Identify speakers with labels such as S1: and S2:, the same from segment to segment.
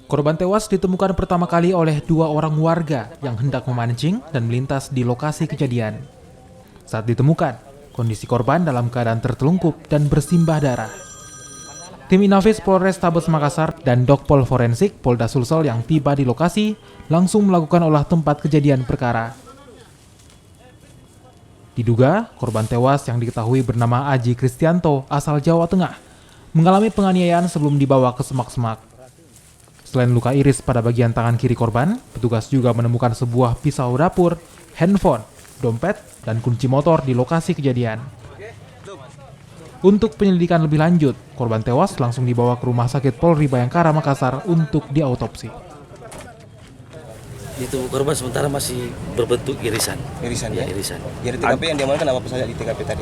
S1: Korban tewas ditemukan pertama kali oleh dua orang warga yang hendak memancing dan melintas di lokasi kejadian. Saat ditemukan, kondisi korban dalam keadaan tertelungkup dan bersimbah darah. Tim Inafis Polrestabes Makassar dan Dokpol Forensik Polda Sulsel yang tiba di lokasi langsung melakukan olah tempat kejadian perkara. Diduga, korban tewas yang diketahui bernama Aji Kristianto asal Jawa Tengah mengalami penganiayaan sebelum dibawa ke semak-semak. Selain luka iris pada bagian tangan kiri korban, petugas juga menemukan sebuah pisau dapur, handphone, dompet, dan kunci motor di lokasi kejadian. Untuk penyelidikan lebih lanjut, korban tewas langsung dibawa ke Rumah Sakit Polri Bayangkara Makassar untuk diautopsi.
S2: Di tubuh korban sementara masih berbentuk irisan.
S3: Irisan
S2: Ya,
S3: ya?
S2: irisan.
S3: Jadi TKP yang diamankan apa saja di TKP tadi?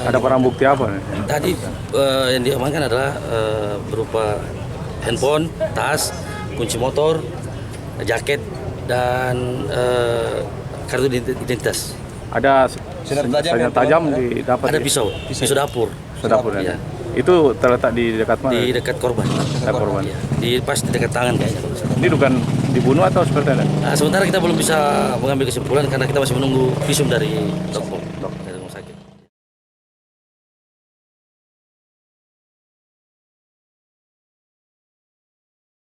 S4: Ada barang bukti apa?
S2: Tadi yang diamankan adalah berupa handphone, tas, kunci motor, jaket, dan kartu identitas.
S4: Ada
S3: Senjata tajam
S4: senjata
S3: yang
S4: tajam didapat.
S2: Ada pisau dapur.
S4: Dapur
S2: Ya.
S4: ya. Itu terletak di dekat mana?
S2: Di dekat korban.
S4: Dekat korban.
S2: Ya. Pas di dekat tangan kayaknya.
S4: Ini bukan dibunuh atau seperti apa?
S2: Sementara kita belum bisa mengambil kesimpulan karena kita masih menunggu visum dari dokter.